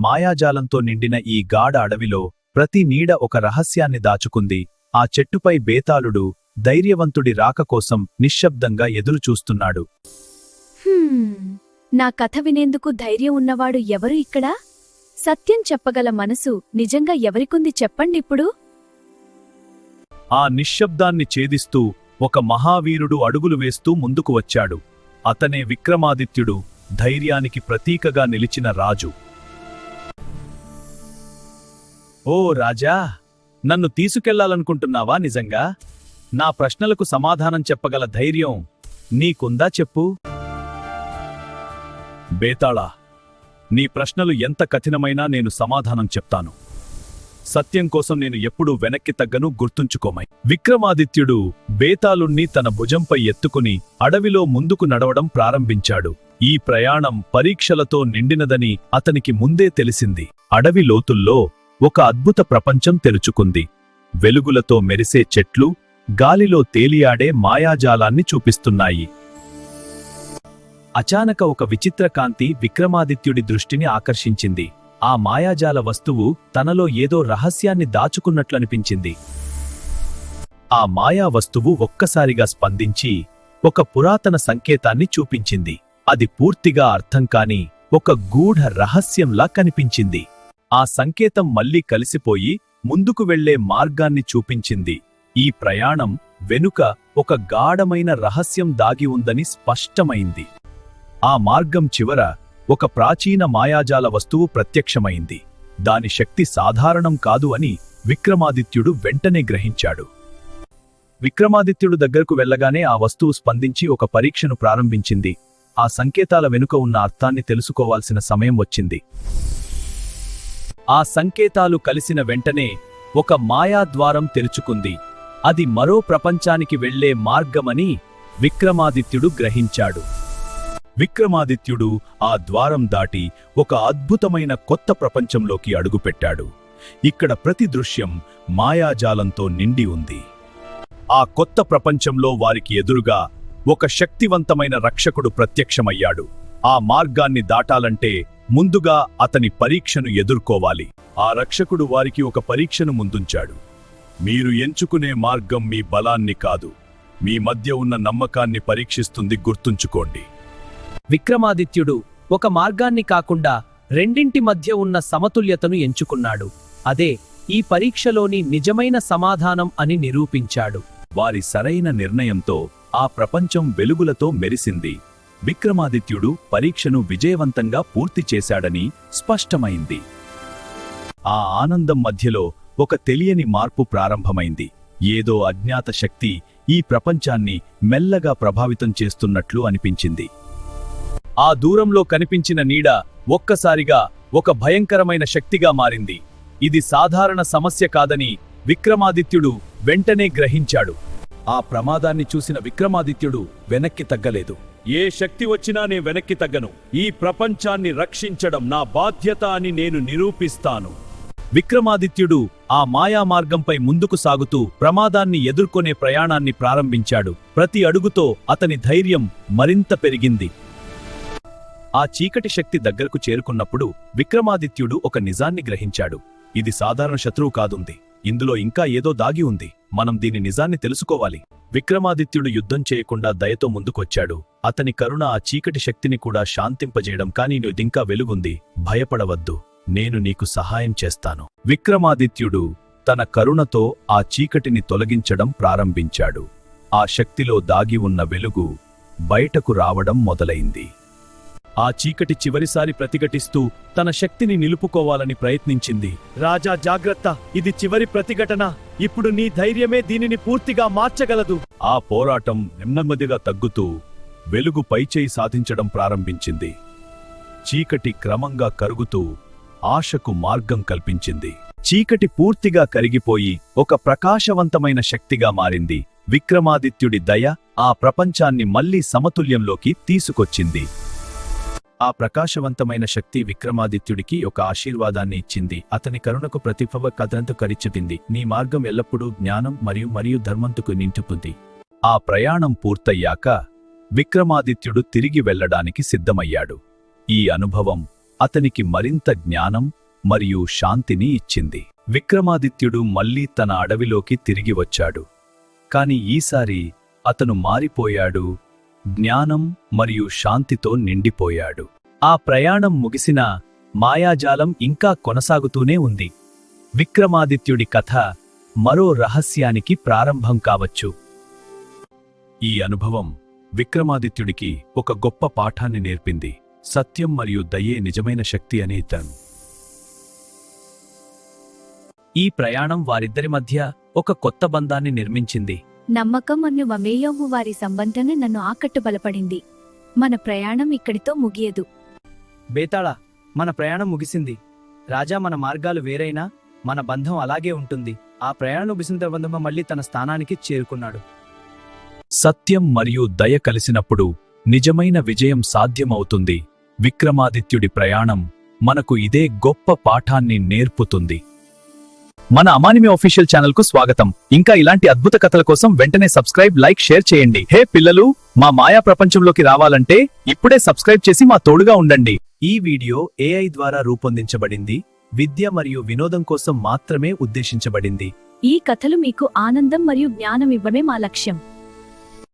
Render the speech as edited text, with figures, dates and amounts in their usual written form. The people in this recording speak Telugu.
మాయాజాలంతో నిండిన ఈ గాఢ అడవిలో ప్రతి నీడ ఒక రహస్యాన్ని దాచుకుంది. ఆ చెట్టుపై బేతాళుడు ధైర్యవంతుడి రాక కోసం నిశ్శబ్దంగా ఎదురుచూస్తున్నాడు. నా కథ వినేందుకు ధైర్యం ఉన్నవాడు ఎవరు ఇక్కడ? సత్యం చెప్పగల మనసు నిజంగా ఎవరికుంది చెప్పండిప్పుడు? ఆ నిశ్శబ్దాన్ని ఛేదిస్తూ ఒక మహావీరుడు అడుగులు వేస్తూ ముందుకు వచ్చాడు. అతనే విక్రమాదిత్యుడు, ధైర్యానికి ప్రతీకగా నిలిచిన రాజు. ఓ రాజా, నన్ను తీసుకెళ్లాలనుకుంటున్నావా నిజంగా? నా ప్రశ్నలకు సమాధానం చెప్పగల ధైర్యం నీకుందా చెప్పు? బేతాళా, నీ ప్రశ్నలు ఎంత కఠినమైనా నేను సమాధానం చెప్తాను. సత్యం కోసం నేను ఎప్పుడూ వెనక్కి తగ్గను, గుర్తుంచుకోమై. విక్రమాదిత్యుడు బేతాళుణ్ణి తన భుజంపై ఎత్తుకుని అడవిలో ముందుకు నడవడం ప్రారంభించాడు. ఈ ప్రయాణం పరీక్షలతో నిండినదని అతనికి ముందే తెలిసింది. అడవి లోతుల్లో ఒక అద్భుత ప్రపంచం తెరుచుకుంది. వెలుగులతో మెరిసే చెట్లు, గాలిలో తేలియాడే మాయాజాలాన్ని చూపిస్తున్నాయి. అచానక ఒక విచిత్ర కాంతి విక్రమాదిత్యుడి దృష్టిని ఆకర్షించింది. ఆ మాయాజాల వస్తువు తనలో ఏదో రహస్యాన్ని దాచుకున్నట్లనిపించింది. ఆ మాయా వస్తువు ఒక్కసారిగా స్పందించి ఒక పురాతన సంకేతాన్ని చూపించింది. అది పూర్తిగా అర్థం కాని ఒక గూఢ రహస్యంలా కనిపించింది. ఆ సంకేతం మళ్లీ కలిసిపోయి ముందుకు వెళ్లే మార్గాన్ని చూపించింది. ఈ ప్రయాణం వెనుక ఒక గాఢమైన రహస్యం దాగి ఉందని స్పష్టమైంది. ఆ మార్గం చివర ఒక ప్రాచీన మాయాజాల వస్తువు ప్రత్యక్షమైంది. దాని శక్తి సాధారణం కాదు అని విక్రమాదిత్యుడు వెంటనే గ్రహించాడు. విక్రమాదిత్యుడు దగ్గరకు వెళ్లగానే ఆ వస్తువు స్పందించి ఒక పరీక్షను ప్రారంభించింది. ఆ సంకేతాల వెనుక ఉన్న అర్థాన్ని తెలుసుకోవాల్సిన సమయం వచ్చింది. ఆ సంకేతాలు కలిసిన వెంటనే ఒక మాయాద్వారం తెరుచుకుంది. అది మరో ప్రపంచానికి వెళ్లే మార్గమని విక్రమాదిత్యుడు గ్రహించాడు. విక్రమాదిత్యుడు ఆ ద్వారం దాటి ఒక అద్భుతమైన కొత్త ప్రపంచంలోకి అడుగుపెట్టాడు. ఇక్కడ ప్రతి దృశ్యం మాయాజాలంతో నిండి ఉంది. ఆ కొత్త ప్రపంచంలో వారికి ఎదురుగా ఒక శక్తివంతమైన రక్షకుడు ప్రత్యక్షమయ్యాడు. ఆ మార్గాన్ని దాటాలంటే ముందుగా అతని పరీక్షను ఎదుర్కోవాలి. ఆ రక్షకుడు వారికి ఒక పరీక్షను ముందుంచాడు. మీరు ఎంచుకునే మార్గం మీ బలాన్ని కాదు, మీ మధ్య ఉన్న నమ్మకాన్ని పరీక్షిస్తుంది, గుర్తుంచుకోండి. విక్రమాదిత్యుడు ఒక మార్గాన్ని కాకుండా రెండింటి మధ్య ఉన్న సమతుల్యతను ఎంచుకున్నాడు. అదే ఈ పరీక్షలోని నిజమైన సమాధానం అని నిరూపించాడు. వారి సరైన నిర్ణయంతో ఆ ప్రపంచం వెలుగులతో మెరిసింది. విక్రమాదిత్యుడు పరీక్షను విజయవంతంగా పూర్తి చేశాడని స్పష్టమైంది. ఆ ఆనందం మధ్యలో ఒక తెలియని మార్పు ప్రారంభమైంది. ఏదో అజ్ఞాత శక్తి ఈ ప్రపంచాన్ని మెల్లగా ప్రభావితం చేస్తున్నట్లు అనిపించింది. ఆ దూరంలో కనిపించిన నీడ ఒక్కసారిగా ఒక భయంకరమైన శక్తిగా మారింది. ఇది సాధారణ సమస్య కాదని విక్రమాదిత్యుడు వెంటనే గ్రహించాడు. ఆ ప్రమాదాన్ని చూసిన విక్రమాదిత్యుడు వెనక్కి తగ్గలేదు. ఏ శక్తి వచ్చినా నేను వెనక్కి తగ్గను. ఈ ప్రపంచాన్ని రక్షించడం నా బాధ్యత అని నేను నిరూపిస్తాను. విక్రమాదిత్యుడు ఆ మాయా మార్గంపై ముందుకు సాగుతూ ప్రమాదాన్ని ఎదుర్కొనే ప్రయాణాన్ని ప్రారంభించాడు. ప్రతి అడుగుతో అతని ధైర్యం మరింత పెరిగింది. ఆ చీకటి శక్తి దగ్గరకు చేరుకున్నప్పుడు విక్రమాదిత్యుడు ఒక నిజాన్ని గ్రహించాడు. ఇది సాధారణ శత్రువు కాదుంది, ఇందులో ఇంకా ఏదో దాగి ఉంది. మనం దీని నిజాన్ని తెలుసుకోవాలి. విక్రమాదిత్యుడు యుద్ధం చేయకుండా దయతో ముందుకొచ్చాడు. అతని కరుణ ఆ చీకటి శక్తిని కూడా శాంతింపజేయడం. కానీ నీదింకా వెలుగుంది, భయపడవద్దు, నేను నీకు సహాయం చేస్తాను. విక్రమాదిత్యుడు తన కరుణతో ఆ చీకటిని తొలగించడం ప్రారంభించాడు. ఆ శక్తిలో దాగి ఉన్న వెలుగు బయటకు రావడం మొదలైంది. ఆ చీకటి చివరిసారి ప్రతిఘటిస్తూ తన శక్తిని నిలుపుకోవాలని ప్రయత్నించింది. రాజా జాగ్రత్త, ఇది చివరి ప్రతిఘటన. ఇప్పుడు నీ ధైర్యమే దీనిని పూర్తిగా మార్చగలదు. ఆ పోరాటం నెమ్మదిగా తగ్గుతూ వెలుగు పైచేయి సాధించడం ప్రారంభించింది. చీకటి క్రమంగా కరుగుతూ ఆశకు మార్గం కల్పించింది. చీకటి పూర్తిగా కరిగిపోయి ఒక ప్రకాశవంతమైన శక్తిగా మారింది. విక్రమాదిత్యుడి దయ ఆ ప్రపంచాన్ని మళ్లీ సమతుల్యంలోకి తీసుకొచ్చింది. ఆ ప్రకాశవంతమైన శక్తి విక్రమాదిత్యుడికి ఒక ఆశీర్వాదాన్ని ఇచ్చింది. అతని కరుణకు ప్రతిభవ కథంతో కరిచెప్పింది. నీ మార్గం ఎల్లప్పుడూ జ్ఞానం మరియు ధర్మంతుకు నింటుతుంది. ఆ ప్రయాణం పూర్తయ్యాక విక్రమాదిత్యుడు తిరిగి వెళ్లడానికి సిద్ధమయ్యాడు. ఈ అనుభవం అతనికి మరింత జ్ఞానం మరియు శాంతిని ఇచ్చింది. విక్రమాదిత్యుడు మళ్ళీ తన అడవిలోకి తిరిగి వచ్చాడు. కాని ఈసారి అతను మారిపోయాడు, జ్ఞానం మరియు శాంతితో నిండిపోయాడు. ఆ ప్రయాణం ముగిసినా మాయాజాలం ఇంకా కొనసాగుతూనే ఉంది. విక్రమాదిత్యుడి కథ మరో రహస్యానికి ప్రారంభం కావచ్చు. ఈ అనుభవం విక్రమాదిత్యుడికి ఒక గొప్ప పాఠాన్ని నేర్పింది. సత్యం మరియు దయే నిజమైన శక్తి అనే తను. ఈ ప్రయాణం వారిద్దరి మధ్య ఒక కొత్త బంధాన్ని నిర్మించింది. నమ్మకం మరియు మమేయము వారి సంబంధం నన్ను ఆకట్టుబలపడింది. మన ప్రయాణం ఇక్కడితో ముగియదు. బేతాళ, మన ప్రయాణం ముగిసింది. రాజా, మన మార్గాలు వేరైనా మన బంధం అలాగే ఉంటుంది. ఆ ప్రయాణం ముగిసిన తర్వాత మళ్ళీ తన స్థానానికి చేరుకున్నాడు. సత్యం మరియు దయ కలిసినప్పుడు నిజమైన విజయం సాధ్యమవుతుంది. విక్రమాదిత్యుడి ప్రయాణం మనకు ఇదే గొప్ప పాఠాన్ని నేర్పుతుంది. మన అమానిమి ఆఫీషియల్ ఛానల్ కు స్వాగతం. ఇంకా ఇలాంటి అద్భుత కథల కోసం వెంటనే సబ్స్క్రైబ్, లైక్, షేర్ చేయండి. హే పిల్లలు, మా మాయా ప్రపంచంలోకి రావాలంటే ఇప్పుడే సబ్స్క్రైబ్ చేసి మా తోడుగా ఉండండి. ఈ వీడియో AI ద్వారా రూపొందించబడింది. విద్య మరియు వినోదం కోసం మాత్రమే ఉద్దేశించబడింది. ఈ కథలు మీకు ఆనందం మరియు జ్ఞానం ఇవ్వడమే మా లక్ష్యం.